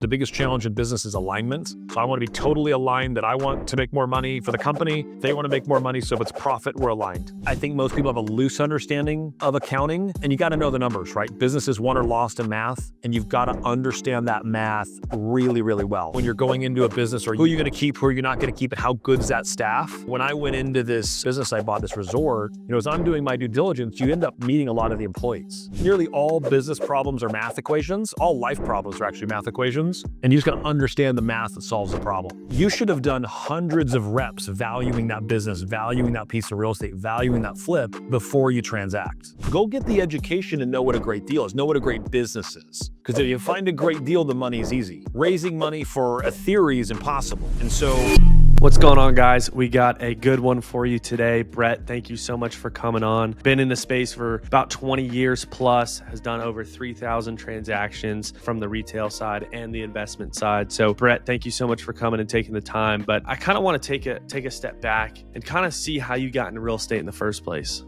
The biggest challenge in business is alignment. So I want to be totally aligned that I want to make more money for the company. They want to make more money. So if it's profit, we're aligned. I think most people have a loose understanding of accounting, and you got to know the numbers, right? Business is won or lost in math, and you've got to understand that math really, really well. When you're going into a business, or who are you going to keep, who are you not going to keep, and how good's that staff? When I went into this business, I bought this resort, as I'm doing my due diligence, you end up meeting a lot of the employees. Nearly all business problems are math equations. All life problems are actually math equations. And you just got to understand the math that solves the problem. You should have done hundreds of reps valuing that business, valuing that piece of real estate, valuing that flip before you transact. Go get the education and know what a great deal is, know what a great business is. Because if you find a great deal, the money is easy. Raising money for a theory is impossible. And so... What's going on, guys? We got a good one for you today. Brett, thank you so much for coming on. Been in the space for about 20 years plus, has done over 3,000 transactions from the retail side and the investment side. So Brett, thank you so much for coming and taking the time. But I kind of want to take a step back and kind of see how you got into real estate in the first place.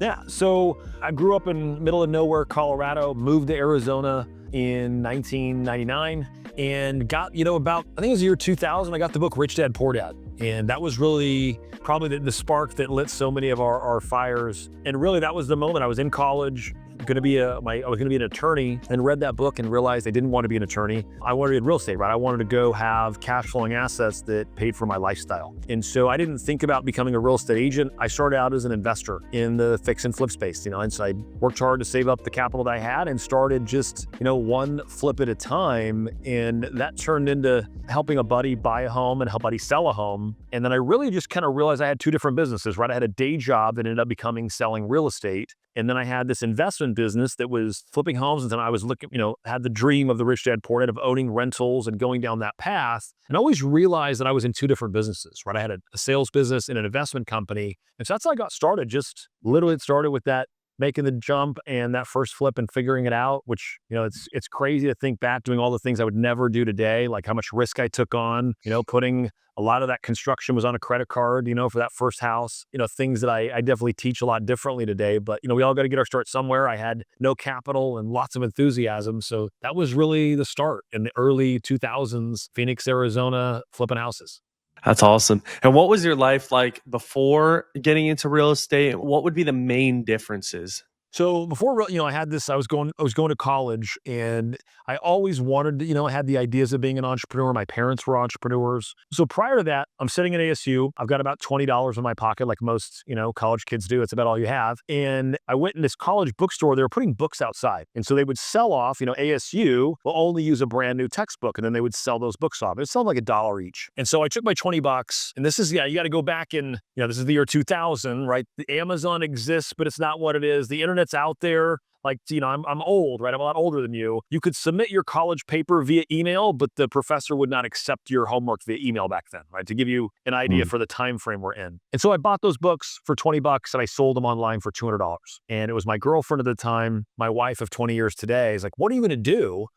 Yeah, so I grew up in middle of nowhere, Colorado, moved to Arizona in 1999 and got, about, I think it was the year 2000, I got the book Rich Dad, Poor Dad. And that was really probably the spark that lit so many of our fires. And really that was the moment. I was in college, I was going to be an attorney, and read that book and realized I didn't want to be an attorney. I wanted to be in real estate, right? I wanted to go have cash flowing assets that paid for my lifestyle. And so I didn't think about becoming a real estate agent. I started out as an investor in the fix and flip space, and so I worked hard to save up the capital that I had and started just, one flip at a time. And that turned into helping a buddy buy a home and help a buddy sell a home. And then I really just kind of realized I had two different businesses, right? I had a day job that ended up becoming selling real estate. And then I had this investment business that was flipping homes. And then I was looking, had the dream of the Rich Dad Poor Dad of owning rentals and going down that path. And I always realized that I was in two different businesses, right? I had a sales business and an investment company. And so that's how I got started. Just literally it started with that, making the jump and that first flip and figuring it out, which, it's crazy to think back doing all the things I would never do today, like how much risk I took on, putting a lot of that construction was on a credit card, for that first house, things that I definitely teach a lot differently today. But, we all got to get our start somewhere. I had no capital and lots of enthusiasm. So that was really the start in the early 2000s, Phoenix, Arizona, flipping houses. That's awesome. And what was your life like before getting into real estate? What would be the main differences? So before, I had this, I was going to college, and I always wanted to, I had the ideas of being an entrepreneur. My parents were entrepreneurs. So prior to that, I'm sitting at ASU. I've got about $20 in my pocket, like most, college kids do. It's about all you have. And I went in this college bookstore. They were putting books outside. And so they would sell off, ASU will only use a brand new textbook, and then they would sell those books off. It sounded like $1 each. And so I took my $20, and this is, you got to go back in, this is the year 2000, right? The Amazon exists, but it's not what it is. The internet's out there. Like, I'm old, right? I'm a lot older than you. You could submit your college paper via email, but the professor would not accept your homework via email back then, right? To give you an idea for the time frame we're in. And so I bought those books for $20 and I sold them online for $200. And it was my girlfriend at the time, my wife of 20 years today, is like, what are you going to do?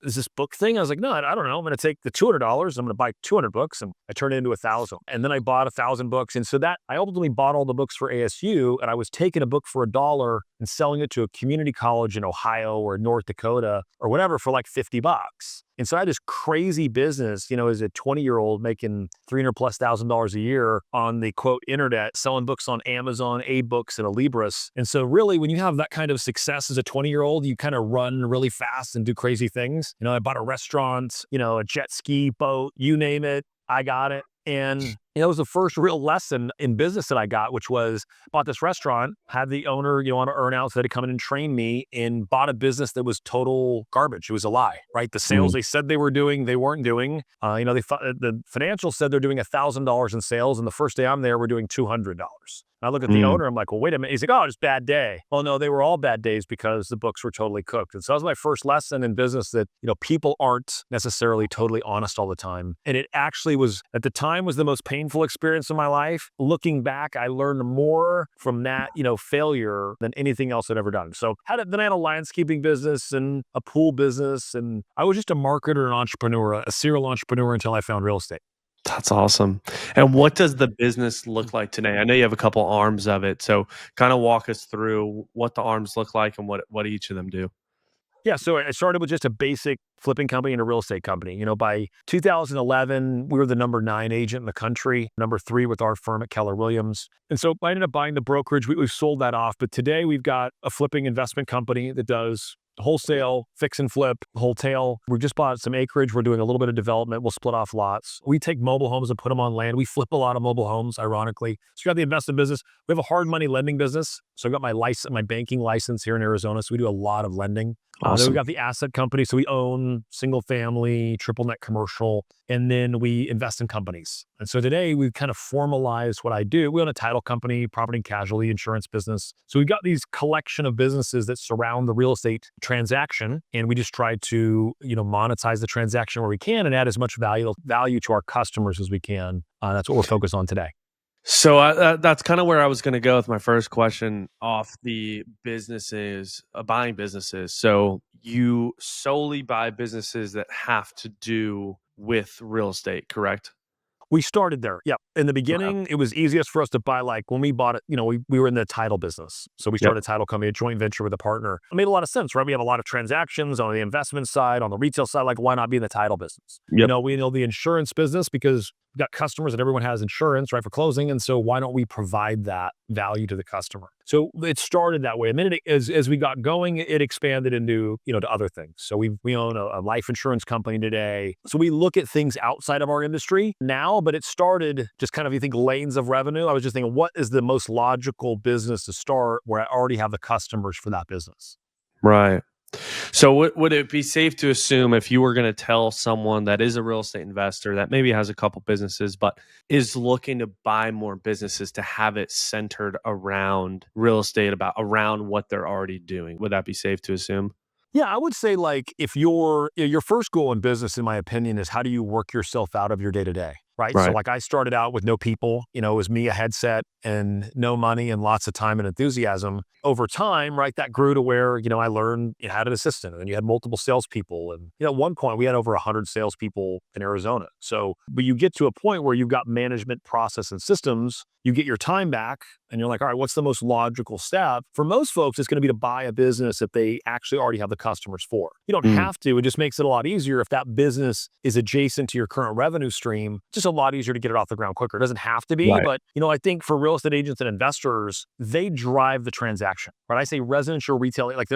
Is this book thing? I was like, no, I don't know. I'm going to take the $200. I'm going to buy 200 books, and I turned it into 1,000. And then I bought 1,000 books. And so that I ultimately bought all the books for ASU, and I was taking a book for $1 and selling it to a community college in Ohio or North Dakota or whatever for like $50. And so I had this crazy business, as a 20-year-old making $300,000+ a year on the quote internet, selling books on Amazon, A-Books, and Alibris. And so really, when you have that kind of success as a 20-year-old, you kind of run really fast and do crazy things. I bought a restaurant, a jet ski boat, you name it, I got it. And it was the first real lesson in business that I got, which was bought this restaurant, had the owner, on an earn out, so they had to come in and train me, and bought a business that was total garbage. It was a lie, right? The sales they said they were doing, they weren't doing. The financials said they're doing $1,000 in sales, and the first day I'm there, we're doing $200. And I look at the owner, I'm like, well, wait a minute. He's like, oh, just bad day. Well, no, they were all bad days because the books were totally cooked. And so that was my first lesson in business that, people aren't necessarily totally honest all the time. And it actually was, at the time, was the most painful experience of my life. Looking back, I learned more from that, failure than anything else I'd ever done. So then I had a landscaping business and a pool business. And I was just a marketer and entrepreneur, a serial entrepreneur until I found real estate. That's awesome. And what does the business look like today? I know you have a couple arms of it. So kind of walk us through what the arms look like and what each of them do. Yeah, so I started with just a basic flipping company and a real estate company. By 2011, we were the number 9 agent in the country, number 3 with our firm at Keller Williams. And so I ended up buying the brokerage. We've sold that off. But today we've got a flipping investment company that does wholesale, fix and flip, wholesale. We just bought some acreage. We're doing a little bit of development. We'll split off lots. We take mobile homes and put them on land. We flip a lot of mobile homes, ironically. So we got the investment business. We have a hard money lending business. So I've got my banking license here in Arizona. So we do a lot of lending. Then we've Awesome. got the asset company. So we own single family, triple net commercial, and then we invest in companies. And so today we've kind of formalized what I do. We own a title company, property and casualty insurance business. So we've got these collection of businesses that surround the real estate transaction. And we just try to, monetize the transaction where we can and add as much value to our customers as we can. That's what we're focused on today. So that's kind of where I was going to go with my first question off the businesses, buying businesses. So you solely buy businesses that have to do with real estate, correct? We started there. Yeah. In the Okay. beginning, it was easiest for us to buy, like when we bought it, we were in the title business. So we Yep. started a title company, a joint venture with a partner. It made a lot of sense, right? We have a lot of transactions on the investment side, on the retail side. Like, why not be in the title business? Yep. We know the insurance business because we've got customers and everyone has insurance, right, for closing. And so why don't we provide that value to the customer? So it started that way. And then as we got going, it expanded into, to other things. So we own a life insurance company today. So we look at things outside of our industry now, but it started just kind of, you think lanes of revenue. I was just thinking, what is the most logical business to start where I already have the customers for that business? Right. So would it be safe to assume if you were going to tell someone that is a real estate investor that maybe has a couple businesses, but is looking to buy more businesses to have it centered around real estate, around what they're already doing? Would that be safe to assume? Yeah, I would say like if your first goal in business, in my opinion, is how do you work yourself out of your day to day, right? So Right. like I started out with no people, it was me, a headset, and no money, and lots of time and enthusiasm. Over time, right, that grew to where I learned you had an assistant, and you had multiple salespeople, and at one point we had over 100 salespeople in Arizona. So, but you get to a point where you've got management, process, and systems. You get your time back, and you're like, all right, what's the most logical step? For most folks, it's going to be to buy a business that they actually already have the customers for. You don't Mm, have to. It just makes it a lot easier if that business is adjacent to your current revenue stream. Just a lot easier to get it off the ground quicker. It doesn't have to be, right. but I think for real estate agents and investors, they drive the transaction. Right? I say residential retail, like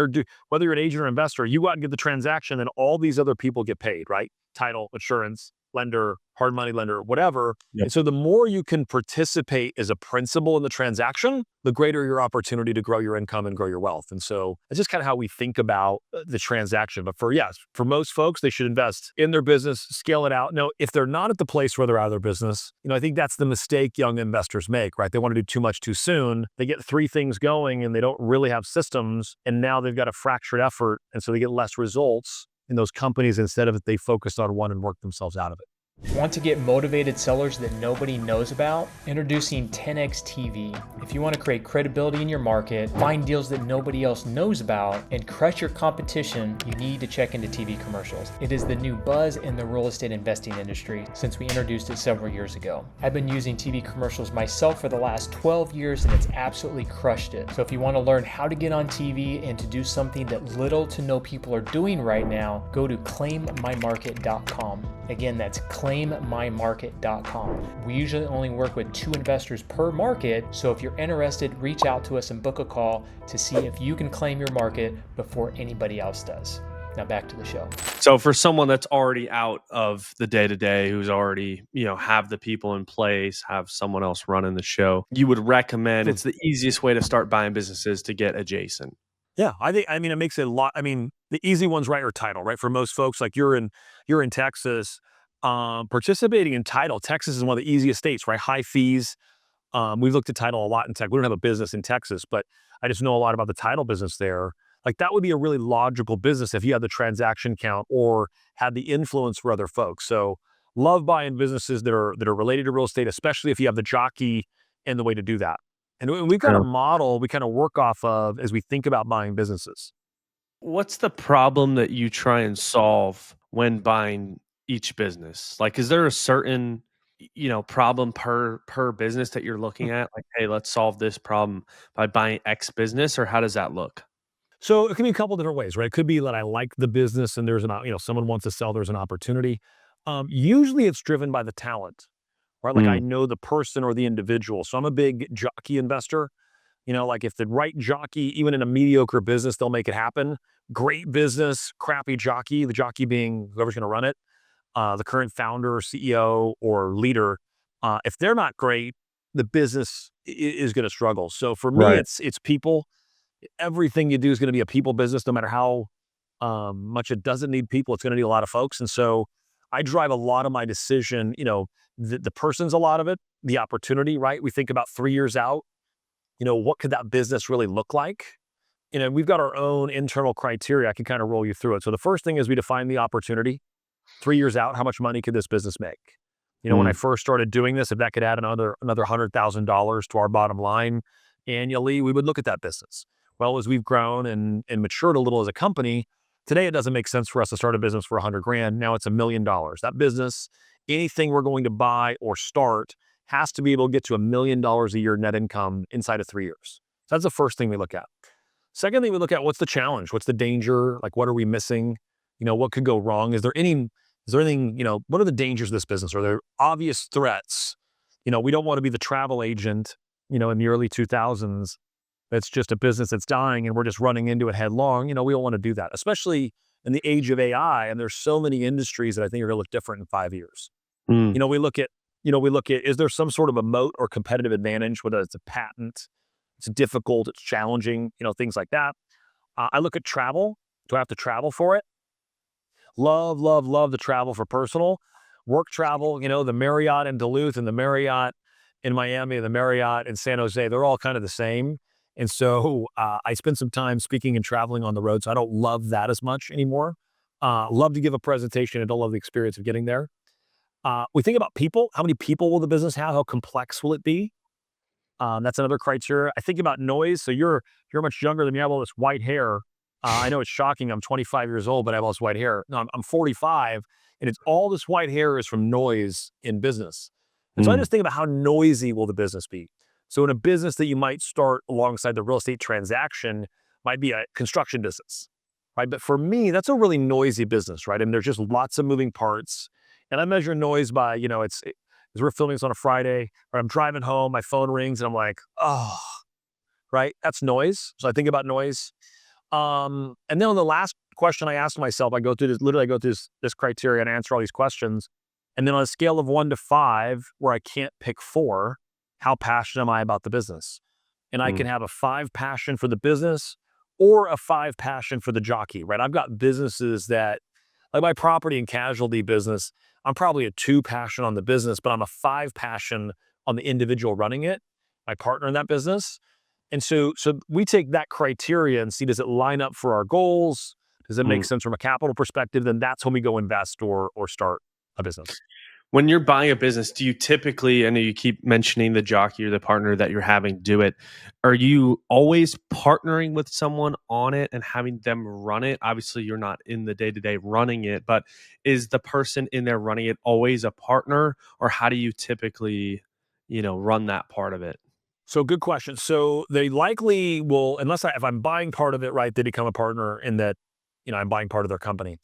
whether you're an agent or investor, you go out and get the transaction, and all these other people get paid, right? Title, insurance, lender, hard money lender, whatever. Yep. And so the more you can participate as a principal in the transaction, the greater your opportunity to grow your income and grow your wealth. And so it's just kind of how we think about the transaction. But for most folks, they should invest in their business, scale it out. Now, if they're not at the place where they're out of their business, I think that's the mistake young investors make, right? They want to do too much too soon. They get 3 things going and they don't really have systems. And now they've got a fractured effort. And so they get less results in those companies instead of they focused on one and work themselves out of it. Want to get motivated sellers that nobody knows about? Introducing 10x TV. If you want to create credibility in your market, find deals that nobody else knows about, and crush your competition, you need to check into TV commercials. It is the new buzz in the real estate investing industry since we introduced it several years ago. I've been using TV commercials myself for the last 12 years and it's absolutely crushed it. So if you want to learn how to get on TV and to do something that little to no people are doing right now, go to claimmymarket.com. Again, that's claimmymarket.com. We usually only work with 2 investors per market, so if you're interested, reach out to us and book a call to see if you can claim your market before anybody else does. Now back to the show. So for someone that's already out of the day to day, who's already, have the people in place, have someone else running the show, you would recommend it's the easiest way to start buying businesses to get adjacent. Yeah, it makes it a lot. The easy ones, right, are title, right? For most folks, like you're in Texas, participating in title. Texas is one of the easiest states, right? High fees. We've looked at title a lot in tech. We don't have a business in Texas, but I just know a lot about the title business there. Like that would be a really logical business if you had the transaction count or had the influence for other folks. So love buying businesses that are related to real estate, especially if you have the jockey and the way to do that. And we've got a Yeah. model we kind of work off of as we think about buying businesses. What's the problem that you try and solve when buying each business? Like, is there a certain, problem per business that you're looking at? Like, hey, let's solve this problem by buying X business, or how does that look? So it can be a couple different ways, right? It could be that I like the business and there's someone wants to sell, there's an opportunity. Usually it's driven by the talent, right? Like I Mm, know the person or the individual. So I'm a big jockey investor. Like if the right jockey, even in a mediocre business, they'll make it happen. Great business, crappy jockey, the jockey being whoever's going to run it, the current founder or CEO or leader. If they're not great, the business is going to struggle. So for me, right. it's people. Everything you do is going to be a people business, no matter how much it doesn't need people. It's going to need a lot of folks, and so I drive a lot of my decision. The person's a lot of it, the opportunity. Right? We think about 3 years out. What could that business really look like? We've got our own internal criteria. I can kind of roll you through it. So the first thing is we define the opportunity. 3 years out, how much money could this business make? When I Mm, first started doing this, if that could add another $100,000 to our bottom line annually, we would look at that business. Well, as we've grown and matured a little as a company, today it doesn't make sense for us to start a business for 100 grand. Now it's $1 million. That business, anything we're going to buy or start, has to be able to get to $1 million a year net income inside of 3 years. So that's the first thing we look at. Secondly, we look at what's the challenge, what's the danger, like what are we missing, what could go wrong? Is there anything, what are the dangers of this business? Are there obvious threats? We don't want to be the travel agent, in the early 2000s. That's just a business that's dying and we're just running into it headlong. We don't want to do that, especially in the age of AI. And there's so many industries that I think are going to look different in 5 years. mm, We look at, is there some sort of a moat or competitive advantage, whether it's a patent, it's difficult, it's challenging, things like that. I look at travel. Do I have to travel for it? Love, love, love the travel for personal. Work travel, the Marriott in Duluth and the Marriott in Miami and the Marriott in San Jose, they're all kind of the same. And so I spend some time speaking and traveling on the road. So I don't love that as much anymore. Love to give a presentation. I don't love the experience of getting there. We think about people. How many people will the business have? How complex will it be? That's another criteria. I think about noise. So you're much younger than me. I have all this white hair. I know it's shocking. I'm 25 years old, but I have all this white hair. No, I'm 45, and it's all this white hair is from noise in business. And so I mm. just think about how noisy will the business be. So in a business that you might start alongside the real estate transaction might be a construction business, right? But for me, that's a really noisy business, right? And there's just lots of moving parts. And I measure noise by, as we're filming this on a Friday, or I'm driving home, my phone rings, and I'm like, oh, right? That's noise. So I think about noise. And then on the last question I asked myself, I go through this, literally I go through this criteria and answer all these questions. And then on a scale of 1 to 5, where I can't pick 4, how passionate am I about the business? And I Mm. can have a 5 passion for the business or a 5 passion for the jockey, right? I've got businesses that, like my property and casualty business, I'm probably a 2 passion on the business, but I'm a 5 passion on the individual running it, my partner in that business. And so we take that criteria and see, does it line up for our goals? Does it make Mm. sense from a capital perspective? Then that's when we go invest or start a business. When you're buying a business, do you typically, I know you keep mentioning the jockey or the partner that you're having do it. Are you always partnering with someone on it and having them run it? Obviously, you're not in the day to day running it, but is the person in there running it always a partner, or how do you typically, run that part of it? So good question. So they likely will, if I'm buying part of it, right, they become a partner in that, I'm buying part of their company.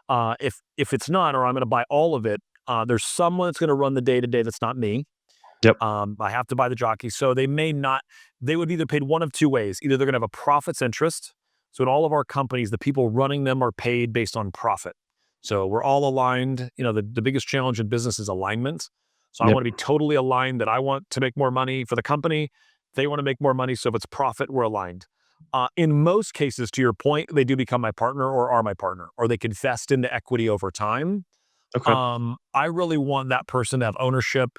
If it's not, or I'm going to buy all of it, there's someone that's going to run the day to day that's not me. Yep. I have to buy the jockey. So they may not, they would be either paid one of two ways. Either they're going to have a profits interest. So in all of our companies, the people running them are paid based on profit. So we're all aligned. The biggest challenge in business is alignment. So I Yep. want to be totally aligned that I want to make more money for the company. They want to make more money. So if it's profit, we're aligned. In most cases, to your point, they do become my partner or are my partner, or they can vest into equity over time. Okay. I really want that person to have ownership.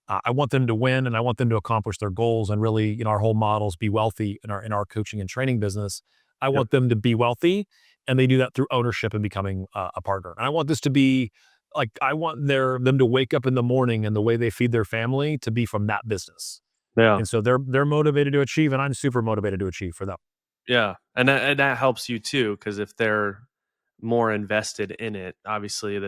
I want them to win and I want them to accomplish their goals and really, our whole models be wealthy in our coaching and training business. I Yep. want them to be wealthy and they do that through ownership and becoming a partner. And I want this to be like, I want them to wake up in the morning and the way they feed their family to be from that business. Yeah. And so they're motivated to achieve and I'm super motivated to achieve for them. Yeah. And that helps you too, because if they're more invested in it, obviously,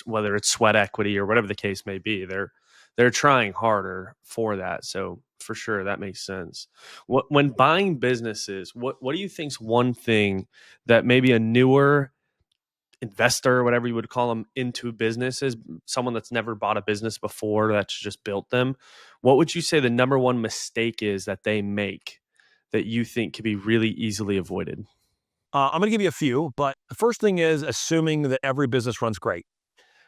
whether it's sweat equity or whatever the case may be, they're trying harder for that. So For sure, that makes sense. When buying businesses, what do you think's one thing that maybe a newer investor, whatever you would call them, into businesses, someone that's never bought a business before, that's just built them, what would you say the number one mistake is that they make that you think could be really easily avoided? I'm going to give you a few, but the first thing is assuming that every business runs great,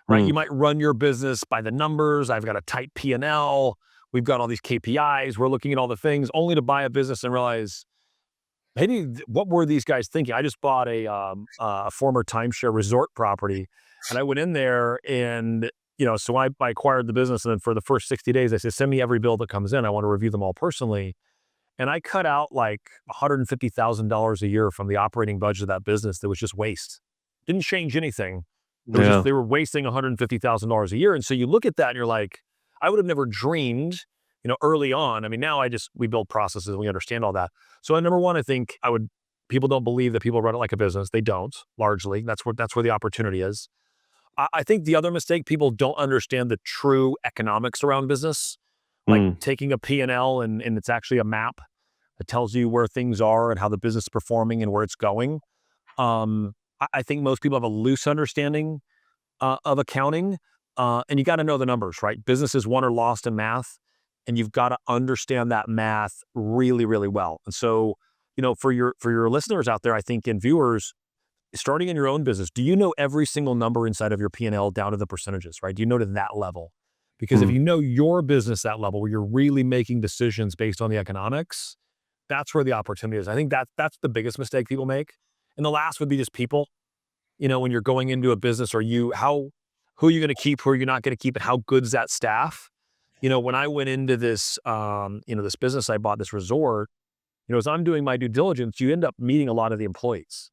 right? Mm, You might run your business by the numbers. I've got a tight P&L. We've got all these KPIs. We're looking at all the things only to buy a business and realize, hey, what were these guys thinking? I just bought a former timeshare resort property, and I went in there and, so I acquired the business. And then for the first 60 days, I said, send me every bill that comes in. I want to review them all personally. And I cut out like $150,000 a year from the operating budget of that business that was just waste. Didn't change anything. It was just, yeah. they were wasting $150,000 a year. And so you look at that and you're like, I would have never dreamed, early on. I mean, now we build processes and we understand all that. So number one, I think people don't believe that people run it like a business. They don't, largely. That's where the opportunity is. I think the other mistake, people don't understand the true economics around business, like Mm, taking a P&L and it's actually a map that tells you where things are and how the business is performing and where it's going. I think most people have a loose understanding of accounting, and you got to know the numbers, right? Businesses won or lost in math, and you've got to understand that math really, really well. And so, for your listeners out there, I think, and viewers, starting in your own business, do you know every single number inside of your P&L down to the percentages, right? Do you know to that level? Because if mm, you know your business that level, where you're really making decisions based on the economics, that's where the opportunity is. I think that's the biggest mistake people make. And the last would be just people. When you're going into a business, who are you going to keep, who are you not going to keep, and how good's that staff? When I went into this business, I bought this resort. As I'm doing my due diligence, you end up meeting a lot of the employees.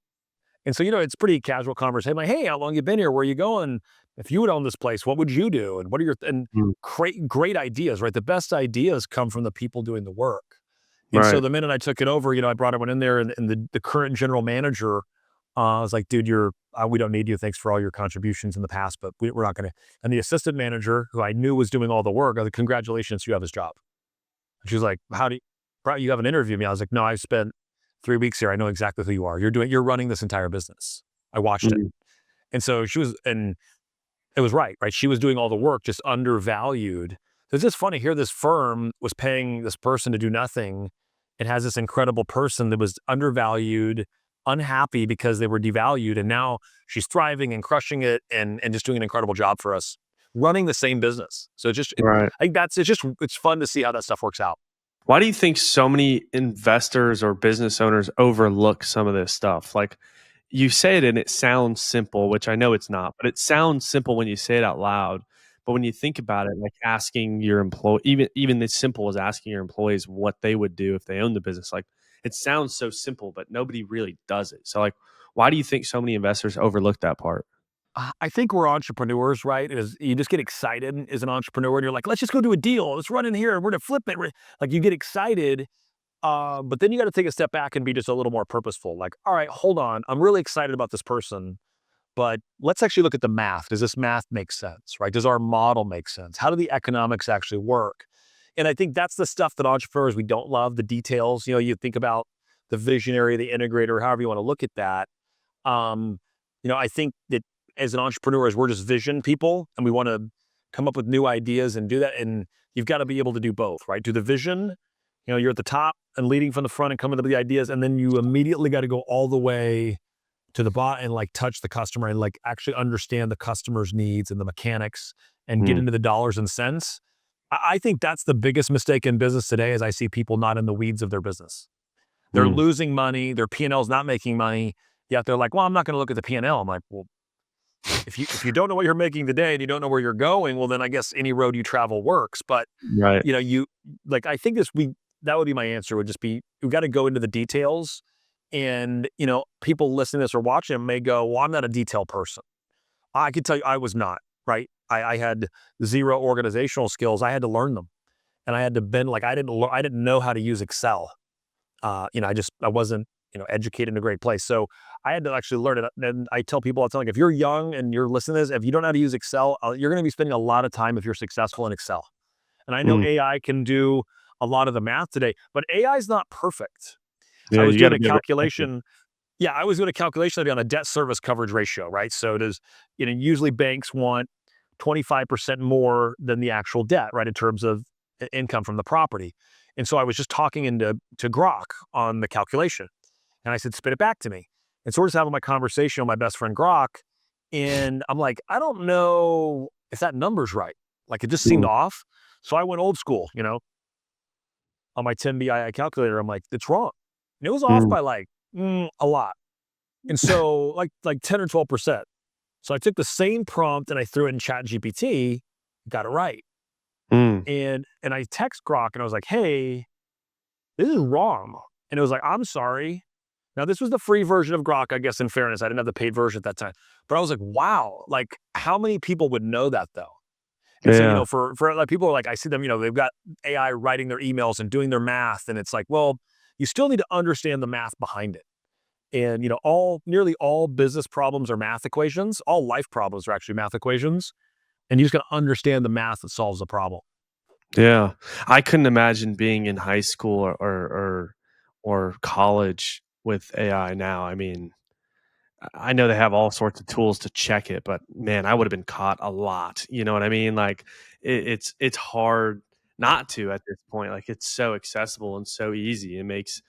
And so, it's pretty casual conversation. Like, hey, how long you been here? Where are you going? If you would own this place, what would you do? And what are mm, great ideas, right? The best ideas come from the people doing the work. And so right. the minute I took it over, I brought everyone in there, and the current general manager was like, dude, we don't need you. Thanks for all your contributions in the past, but we're not going to. And the assistant manager, who I knew was doing all the work, I was like, congratulations, you have his job. And she was like, you have an interview with me? I was like, no, I've spent 3 weeks here. I know exactly who you are. You're running this entire business. I watched it. Mm, And so and it was right? She was doing all the work, just undervalued. So it's just funny here. This firm was paying this person to do nothing. It has this incredible person that was undervalued, unhappy because they were devalued. And now she's thriving and crushing it and just doing an incredible job for us, running the same business. So right. I think it's fun to see how that stuff works out. Why do you think so many investors or business owners overlook some of this stuff? Like, you say it and it sounds simple, which I know it's not, but it sounds simple when you say it out loud. But when you think about it, like asking your employee, even as simple as asking your employees what they would do if they owned the business, like, it sounds so simple, but nobody really does it. So, like, why do you think so many investors overlook that part? I think we're entrepreneurs, right? Is you just get excited as an entrepreneur, and you're like, let's just go do a deal. Let's run in here and we're gonna flip it. Like you get excited, but then you got to take a step back and be just a little more purposeful. Like, all right, hold on. I'm really excited about this person, but let's actually look at the math. Does this math make sense, right? Does our model make sense? How do the economics actually work? And I think that's the stuff that entrepreneurs, we don't love, the details. You think about the visionary, the integrator, however you want to look at that. Um, I think that as an entrepreneur, as we're just vision people and we want to come up with new ideas and do that. And you've got to be able to do both, right? Do the vision, you're at the top and leading from the front and coming up with the ideas. And then you immediately got to go all the way to the bot and like touch the customer and like actually understand the customer's needs and the mechanics and get Mm, into the dollars and cents. I think that's the biggest mistake in business today is I see people not in the weeds of their business. They're mm, losing money. Their P&L is not making money. Yet they're like, well, I'm not going to look at the P&L. I'm like, well, if you don't know what you're making today and you don't know where you're going, well, then I guess any road you travel works. But right. you like I think that would be my answer would just be you got to go into the details. And people listening to this or watching may go, well, I'm not a detail person. I can tell you I was not, right? I had zero organizational skills. I had to learn them. And I had to bend like I didn't know how to use Excel. I wasn't, educated in a great place. So I had to actually learn it. And I tell people all the time, like, if you're young and you're listening to this, if you don't know how to use Excel, you're going to be spending a lot of time if you're successful in Excel. And I know Mm, AI can do a lot of the math today. But AI is not perfect. I Yeah, was you got doing to a be able to check it. calculation. Yeah, I was doing a calculation on a debt service coverage ratio, right? So does, usually banks want 25% more than the actual debt, right, in terms of income from the property. And so I was just talking to Grok on the calculation, and I said, "Spit it back to me." And so we're just having my conversation with my best friend Grok, and I'm like, "I don't know if that number's right." Like, it just seemed Mm, off. So I went old school, on my 10BII calculator. I'm like, "It's wrong." And it was off mm, by like a lot. And so like 10 or 12%. So I took the same prompt and I threw it in Chat GPT, got it right. mm. And I text Grok and I was like, "Hey, this is wrong." And it was like, "I'm sorry." Now this was the free version of Grok, I guess, in fairness. I didn't have the paid version at that time. But I was like, wow, like how many people would know that though? And so, Yeah, for like people are like, I see them, they've got AI writing their emails and doing their math. And it's like, well, you still need to understand the math behind it. And nearly all business problems are math equations. All life problems are actually math equations. And you just got to understand the math that solves the problem. yeah. I couldn't imagine being in high school or college with AI now. I mean, I know they have all sorts of tools to check it, but man, I would have been caught a lot. You know what I mean? Like it's hard not to at this point. Like it's so accessible and so easy. It makes,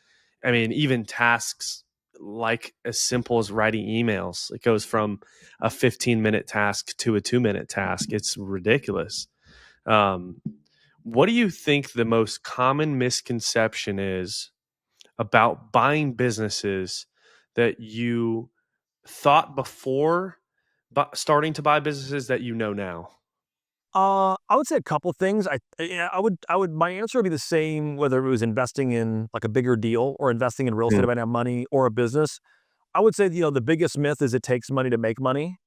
I mean, even tasks like as simple as writing emails, it goes from a 15-minute task to a 2-minute task. It's ridiculous. Um, what do you think the most common misconception is about buying businesses that you thought before starting to buy businesses that you know now? I would say a couple things. Yeah, my answer would be the same whether it was investing in like a bigger deal or investing in real estate Mm, if I didn't have money or a business. I would say, the biggest myth is it takes money to make money.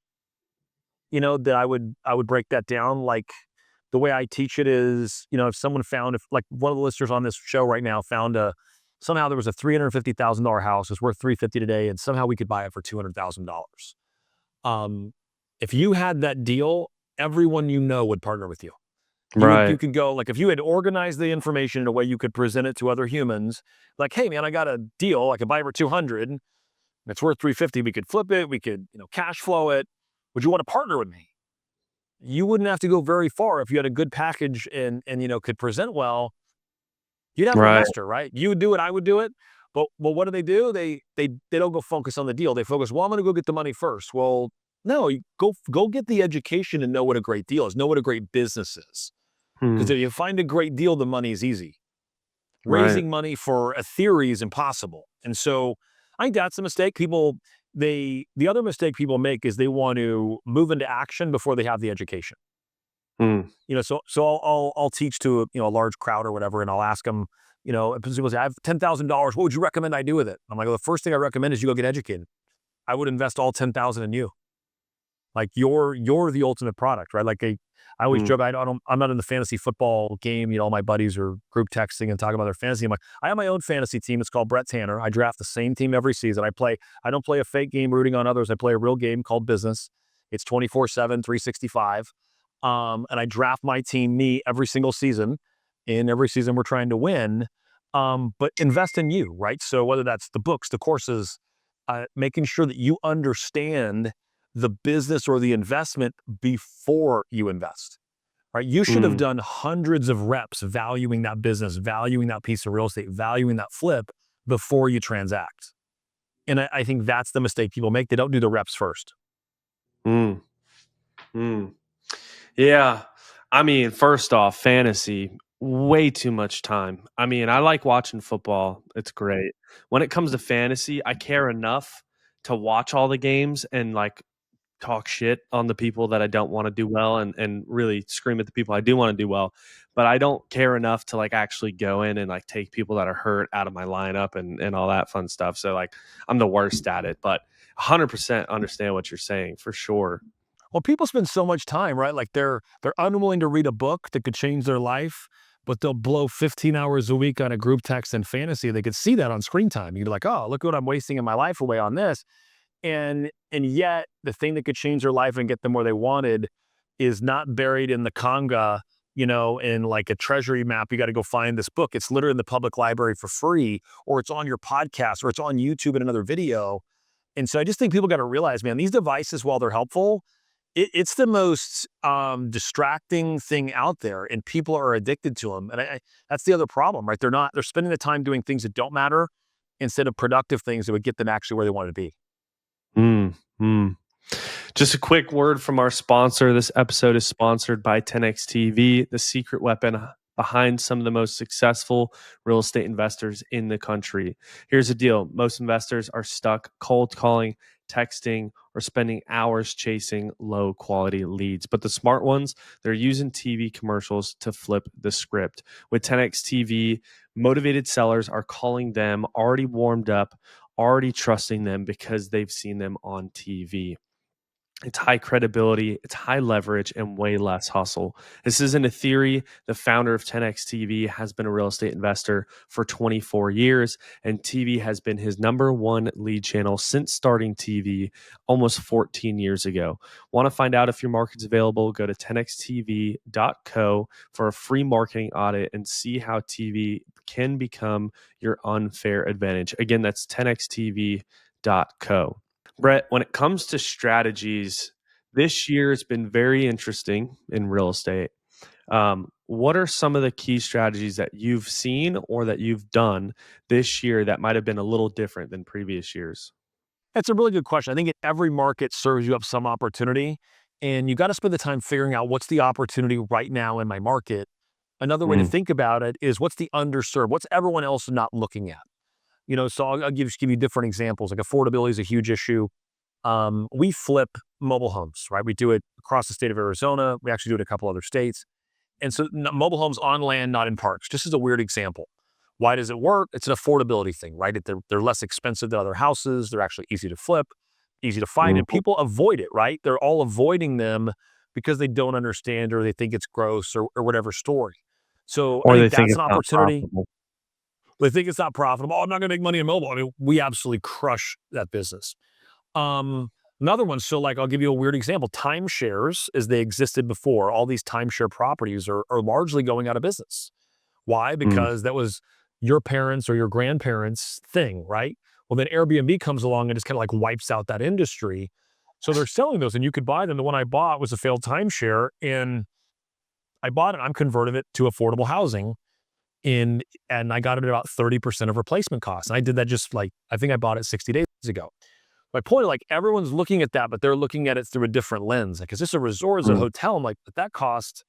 That I would break that down. Like the way I teach it is, if someone found, if like one of the listeners on this show right now found somehow there was a $350,000 house, it's worth 350 today, and somehow we could buy it for $200,000. Um, if you had that deal, everyone would partner with you. You right, could go like if you had organized the information in a way you could present it to other humans, like, "Hey man, I got a deal. I could buy it for 200. And it's worth 350. We could flip it. We could, cash flow it. Would you want to partner with me?" You wouldn't have to go very far if you had a good package and could present well. You'd have an right, investor, right? You would do it, I would do it. But what do? They don't go focus on the deal. They focus, well, I'm gonna go get the money first. Well, no, you go get the education and know what a great deal is, know what a great business is. hmm, Because if you find a great deal, the money is easy. right, Raising money for a theory is impossible. And so I think that's a mistake. The other mistake people make is they want to move into action before they have the education. hmm, So I'll teach to a large crowd or whatever, and I'll ask them, if people say, "I have $10,000. What would you recommend I do with it?" I'm like, "Well, the first thing I recommend is you go get educated. I would invest all 10,000 in you. Like you're the ultimate product, right?" Like I always hmm, joke, I'm not in the fantasy football game. All my buddies are group texting and talking about their fantasy. I'm like, I have my own fantasy team. It's called Brett Tanner. I draft the same team every season. I don't play a fake game rooting on others. I play a real game called business. It's 24/7, 365. And I draft my team, me, every single season. In every season, we're trying to win. But invest in you, right? So whether that's the books, the courses, making sure that you understand the business or the investment before you invest, right? You should have hmm. done hundreds of reps valuing that business, valuing that piece of real estate, valuing that flip before you transact. And I think that's the mistake people make. They don't do the reps first. Mm, mm. Yeah. I mean, first off, fantasy, way too much time. I mean, I like watching football. It's great. When it comes to fantasy, I care enough to watch all the games and like talk shit on the people that I don't want to do well and really scream at the people I do want to do well. But I don't care enough to like actually go in and like take people that are hurt out of my lineup and all that fun stuff. So like I'm the worst at it, but 100% understand what you're saying for sure. Well, people spend so much time, right? Like they're unwilling to read a book that could change their life, but they'll blow 15 hours a week on a group text and fantasy. They could see that on screen time. You're like, oh, look what I'm wasting in my life away on this. And yet the thing that could change their life and get them where they wanted is not buried in the Conga, in like a treasury map, you got to go find this book. It's literally in the public library for free, or it's on your podcast, or it's on YouTube in another video. And so I just think people got to realize, man, these devices, while they're helpful, it's the most distracting thing out there, and people are addicted to them. And that's the other problem, right? They're spending the time doing things that don't matter instead of productive things that would get them actually where they want to be. Mm, mm. Just a quick word from our sponsor. This episode is sponsored by 10x TV, the secret weapon behind some of the most successful real estate investors in the country. Here's the deal. Most investors are stuck cold calling, texting, or spending hours chasing low quality leads. But the smart ones, they're using TV commercials to flip the script. With 10x TV, motivated sellers are calling them already warmed up, already trusting them because they've seen them on TV. It's high credibility, it's high leverage, and way less hustle. This isn't a theory. The founder of 10x TV has been a real estate investor for 24 years, and TV has been his number one lead channel since starting TV almost 14 years ago. Want to find out if your market's available? Go to 10xtv.co for a free marketing audit and see how TV can become your unfair advantage. Again, that's 10xtv.co. Brett, when it comes to strategies, this year has been very interesting in real estate. What are some of the key strategies that you've seen or that you've done this year that might have been a little different than previous years? That's a really good question. I think every market serves you up some opportunity, and you got to spend the time figuring out what's the opportunity right now in my market. Another way to Mm, think about it is what's the underserved? What's everyone else not looking at? So I'll give you different examples. Like affordability is a huge issue. We flip mobile homes, right? We do it across the state of Arizona. We actually do it in a couple other states. And so mobile homes on land, not in parks. Just as a weird example. Why does it work? It's an affordability thing, right? They're less expensive than other houses. They're actually easy to flip, easy to find, and mhm. people avoid it, right? They're all avoiding them because they don't understand or they think it's gross or whatever story. So I Or they think think that's it's an not opportunity. profitable. They think it's not profitable. Oh, I'm not going to make money in mobile. I mean, we absolutely crush that business. Um, Another one, so like I'll give you a weird example. Timeshares, as they existed before, all these timeshare properties are largely going out of business. Why? Mm. Because that was your parents or your grandparents' thing, right? Well, then Airbnb comes along and just kind of like wipes out that industry. So they're selling those and you could buy them. The one I bought was a failed timeshare and I bought it. I'm converting it to affordable housing in, and I got it at about 30% of replacement costs. And I did that just like, I think I bought it 60 days ago. My point, like everyone's looking at that, but they're looking at it through a different lens. Like, is this a resort? Is it a Mm. hotel? I'm like, but that cost,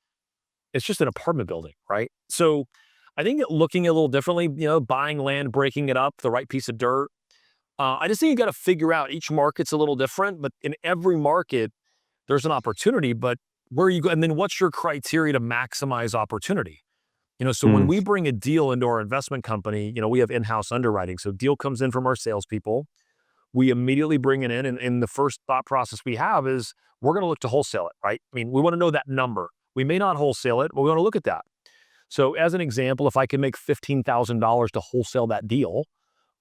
it's just an apartment building, right? So I think looking a little differently, buying land, breaking it up, the right piece of dirt. I just think you got to figure out each market's a little different, but in every market, there's an opportunity, but where you go, and then what's your criteria to maximize opportunity? So when Mm. we bring a deal into our investment company, we have in-house underwriting. So deal comes in from our salespeople. We immediately bring it in. And the first thought process we have is we're going to look to wholesale it, right? I mean, we want to know that number. We may not wholesale it, but we want to look at that. So as an example, if I can make $15,000 to wholesale that deal,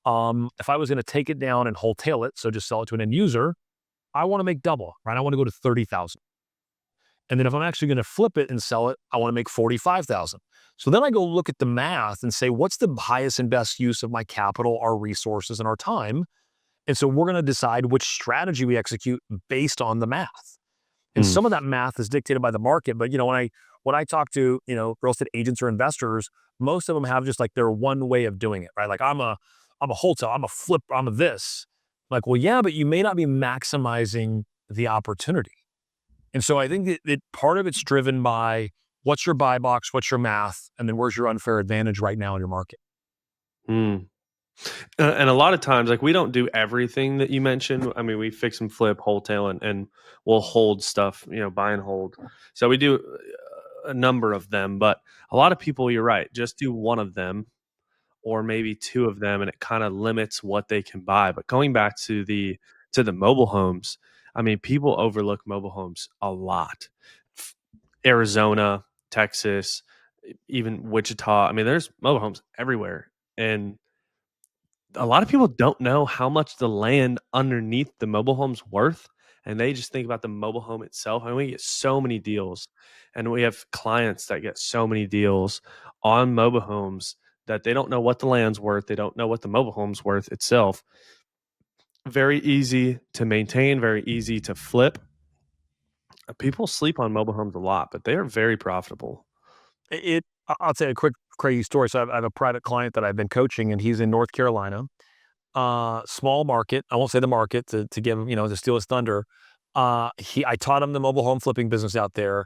if I was going to take it down and wholesale it, so just sell it to an end user, I want to make double, right? I want to go to 30,000. And then if I'm actually going to flip it and sell it, I want to make 45,000. So then I go look at the math and say, what's the highest and best use of my capital, our resources, and our time? And so we're going to decide which strategy we execute based on the math. And Mm. some of that math is dictated by the market. But when I talk to real estate agents or investors, most of them have just like their one way of doing it, right? Like I'm a wholesale, I'm a flip, I'm a this. Like, well, yeah, but you may not be maximizing the opportunity. And so I think that part of it's driven by what's your buy box, what's your math, and then where's your unfair advantage right now in your market. Mm. And a lot of times, like we don't do everything that you mentioned. I mean, we fix and flip, wholesale, and we'll hold stuff, buy and hold. So we do a number of them, but a lot of people, you're right, just do one of them or maybe two of them, and it kind of limits what they can buy. But going back to the mobile homes, I mean, people overlook mobile homes a lot. F- Arizona, Texas, even Wichita. I mean, there's mobile homes everywhere, and a lot of people don't know how much the land underneath the mobile home's worth and they just think about the mobile home itself. And we get so many deals, and we have clients that get so many deals on mobile homes that they don't know what the land's worth. They don't know what the mobile home's worth itself. Very easy to maintain, very easy to flip. People sleep on mobile homes a lot, but they are very profitable. I'll tell you a quick crazy story. So I have a private client that I've been coaching, and he's in North Carolina. Small market. I won't say the market to give him, to steal his thunder. I taught him the mobile home flipping business out there.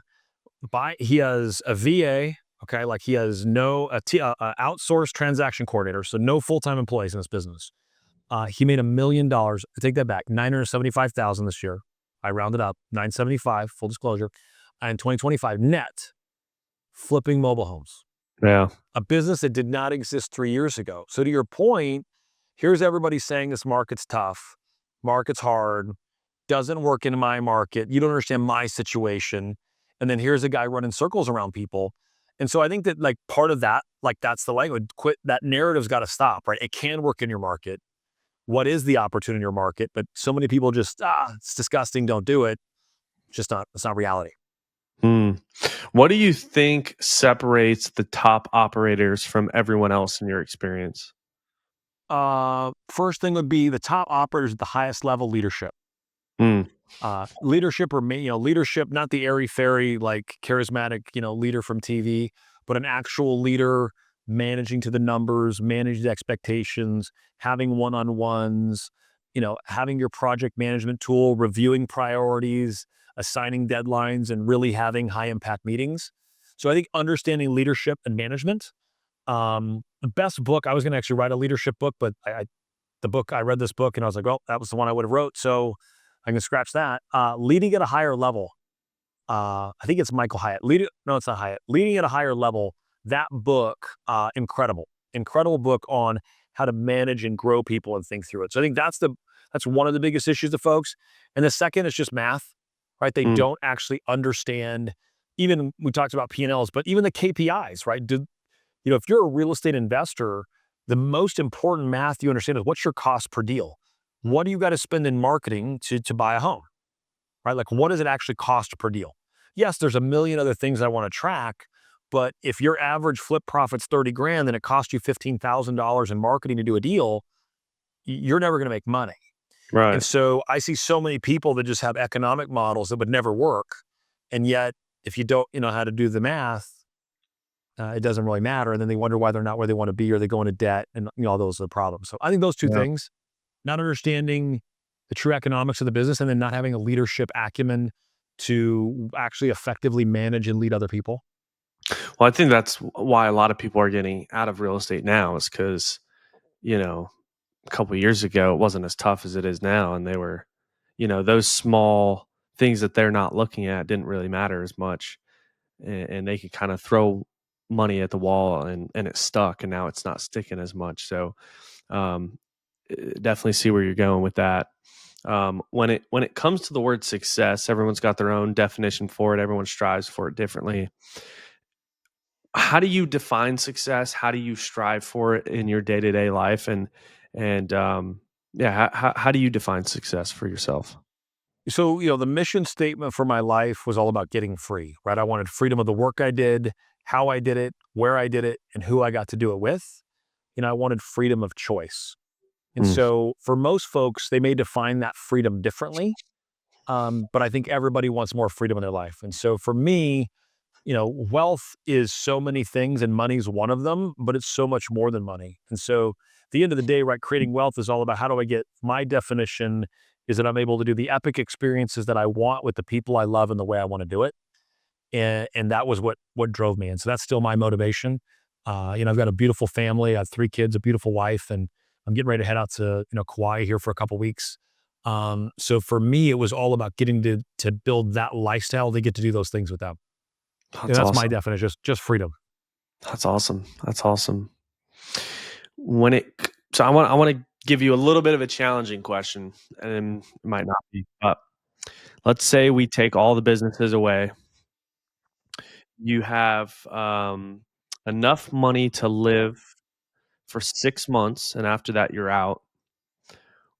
He has a VA. Okay, like he has no outsourced transaction coordinator, so no full time employees in this business. He made $1 million. I take that back, 975,000 this year. I rounded up 975. Full disclosure, and 2025 net flipping mobile homes, Yeah. a business that did not exist 3 years ago. So to your point, here's everybody saying this market's tough, market's hard, doesn't work in my market. You don't understand my situation. And then here's a guy running circles around people. And so I think that like part of that, like that's the language, quit that narrative's got to stop, right? It can work in your market. What is the opportunity in your market? But so many people just, it's disgusting, don't do it. It's not reality. Hmm. What do you think separates the top operators from everyone else in your experience? First thing would be the top operators at the highest level leadership. Mm, Leadership leadership, not the airy fairy, like charismatic, leader from TV, but an actual leader managing to the numbers, managing the expectations, having one-on-ones, having your project management tool, reviewing priorities, assigning deadlines, and really having high impact meetings. So I think understanding leadership and management. The best book, I was going to actually write a leadership book, but I read this book and I was like, well, that was the one I would have wrote. So I can scratch that. Leading at a higher level. I think it's Michael Hyatt. No, it's not Hyatt. Leading at a higher level. That book, incredible book on how to manage and grow people and think through it. So I think that's one of the biggest issues to folks. And the second is just math, right? They mm, don't actually understand. Even we talked about P&Ls, but even the KPIs, right? If you're a real estate investor, the most important math you understand is what's your cost per deal? What do you got to spend in marketing to buy a home, right? Like, what does it actually cost per deal? Yes, there's a million other things I want to track, but if your average flip profit's 30 grand and it costs you $15,000 in marketing to do a deal, you're never going to make money. And right. so I see so many people that just have economic models that would never work. And yet, if you don't, know how to do the math, it doesn't really matter. And then they wonder why they're not where they want to be, or they go into debt, and all those are the problems. So I think those two Yeah. things, not understanding the true economics of the business, and then not having a leadership acumen to actually effectively manage and lead other people. Well, I think that's why a lot of people are getting out of real estate now is because, a couple of years ago, it wasn't as tough as it is now. And they were, those small things that they're not looking at didn't really matter as much. And they could kind of throw money at the wall and it stuck. And now it's not sticking as much. So um, definitely see where you're going with that. When it comes to the word success, everyone's got their own definition for it. Everyone strives for it differently. How do you define success? How do you strive for it in your day to day life? And yeah, how do you define success for yourself? So, the mission statement for my life was all about getting free, right? I wanted freedom of the work I did, how I did it, where I did it, and who I got to do it with. I wanted freedom of choice. And Mm, so for most folks, they may define that freedom differently. But I think everybody wants more freedom in their life. And so for me, wealth is so many things and money's one of them, but it's so much more than money. And so at the end of the day, right, creating wealth is all about how do I get my definition is that I'm able to do the epic experiences that I want with the people I love and the way I want to do it. And that was what drove me. And so that's still my motivation. I've got a beautiful family. I have 3 kids, a beautiful wife, and I'm getting ready to head out to, Kauai here for a couple weeks. So for me, it was all about getting to build that lifestyle to get to do those things with them. that's That's my awesome. definition, just freedom. That's awesome. That's awesome. When it so I want to give you a little bit of a challenging question, and it might not be, but let's say we take all the businesses away. You have enough money to live for 6 months, and after that, you're out.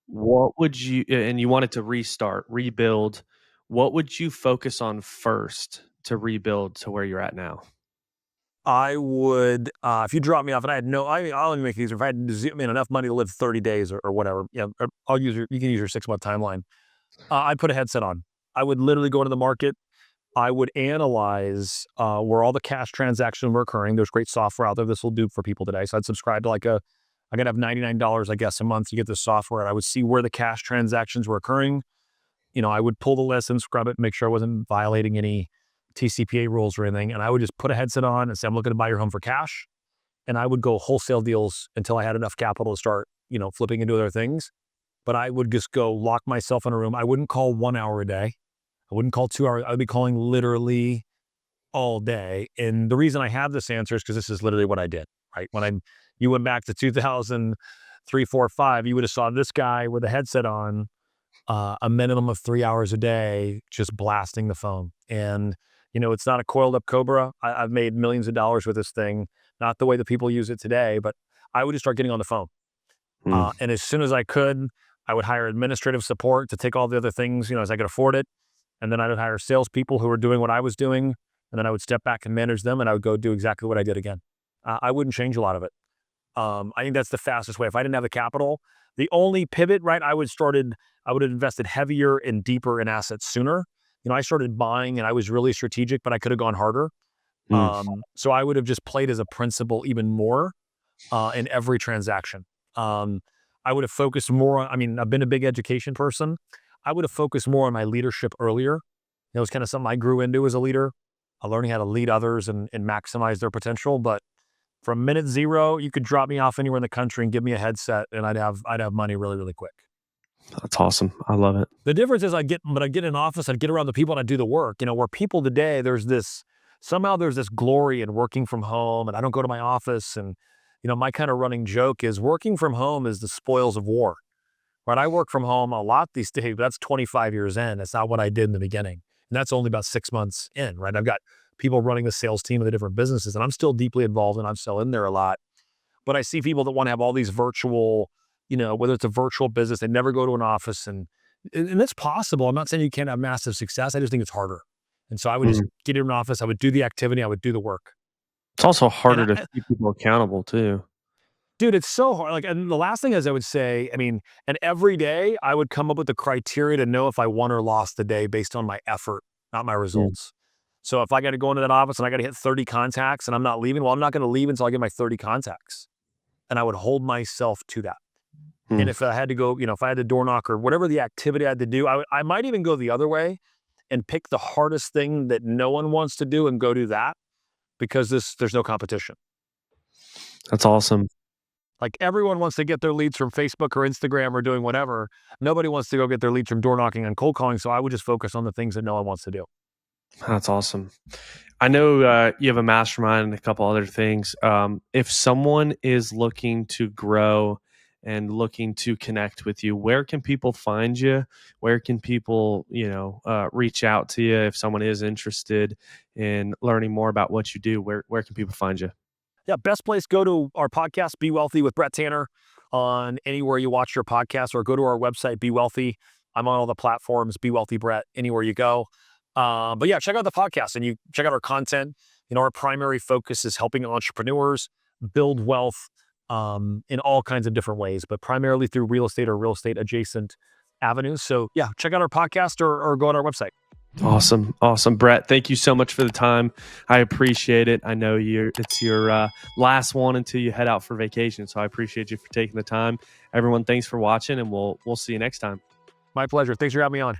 what would you, and you wanted to restart, rebuild, what would you focus on first to rebuild to where you're at now? I would, if you drop me off and I had I'll only make it easier. If I had enough money to live 30 days or whatever, you can use your 6-month timeline. I'd put a headset on. I would literally go into the market. I would analyze where all the cash transactions were occurring. There's great software out there. This will do for people today. So I'd subscribe to I gotta have $99, I guess, a month to get this software. And I would see where the cash transactions were occurring. I would pull the list and scrub it, make sure I wasn't violating any TCPA rules or anything. And I would just put a headset on and say, I'm looking to buy your home for cash. And I would go wholesale deals until I had enough capital to start, flipping into other things. But I would just go lock myself in a room. I wouldn't call 1 hour a day. I wouldn't call 2 hours. I would be calling literally all day. And the reason I have this answer is because this is literally what I did, right? You went back to 2003, 4, 5, you would have saw this guy with a headset on, a minimum of 3 hours a day, just blasting the phone. And, it's not a coiled up Cobra. I've made millions of dollars with this thing, not the way that people use it today, but I would just start getting on the phone. Mm. And as soon as I could, I would hire administrative support to take all the other things, as I could afford it. And then I would hire salespeople who were doing what I was doing. And then I would step back and manage them, and I would go do exactly what I did again. I wouldn't change a lot of it. I think that's the fastest way. If I didn't have the capital, the only pivot, right, I would have invested heavier and deeper in assets sooner. I started buying and I was really strategic, but I could have gone harder. Mm. So I would have just played as a principal even more in every transaction. I would have focused more on, I've been a big education person. I would have focused more on my leadership earlier. It was kind of something I grew into as a leader, learning how to lead others and maximize their potential. But from minute zero, you could drop me off anywhere in the country and give me a headset, and I'd have money really, really quick. That's awesome. I love it. The difference is I'd get in an office, I'd get around the people and I'd do the work. Where people today, there's this glory in working from home, and I don't go to my office. And, my kind of running joke is working from home is the spoils of war, right? I work from home a lot these days, but that's 25 years in. That's not what I did in the beginning. And that's only about 6 months in, right? I've got people running the sales team of the different businesses, and I'm still deeply involved and I'm still in there a lot. But I see people that want to have all these virtual, whether it's a virtual business, they never go to an office, and it's possible. I'm not saying you can't have massive success. I just think it's harder. And so I would just Mm. get in an office, I would do the activity, I would do the work. It's also And harder to keep people accountable too. dude, it's so hard. And the last thing is I would say, and every day I would come up with the criteria to know if I won or lost the day based on my effort, not my Mm. results. So if I got to go into that office and I got to hit 30 contacts and I'm not leaving, well, I'm not going to leave until I get my 30 contacts. And I would hold myself to that. And Mm. if I had to go, if I had to door knock or whatever the activity I had to do, I might even go the other way and pick the hardest thing that no one wants to do and go do that, because there's no competition. That's awesome. Like, everyone wants to get their leads from Facebook or Instagram or doing whatever. Nobody wants to go get their leads from door knocking and cold calling. So I would just focus on the things that no one wants to do. That's awesome. I know you have a mastermind and a couple other things. If someone is looking to grow and looking to connect with you, where can people find you? Where can people, reach out to you if someone is interested in learning more about what you do? Where can people find you? Yeah, best place, go to our podcast, Be Wealthy with Brett Tanner, on anywhere you watch your podcast, or go to our website, Be Wealthy. I'm on all the platforms, Be Wealthy Brett, anywhere you go. But yeah, check out the podcast and you check out our content. Our primary focus is helping entrepreneurs build wealth in all kinds of different ways, but primarily through real estate or real estate adjacent avenues. So yeah, check out our podcast or go on our website. Awesome. Brett, thank you so much for the time. I appreciate it. I know it's your last one until you head out for vacation. So I appreciate you for taking the time. Everyone, thanks for watching, and we'll see you next time. My pleasure. Thanks for having me on.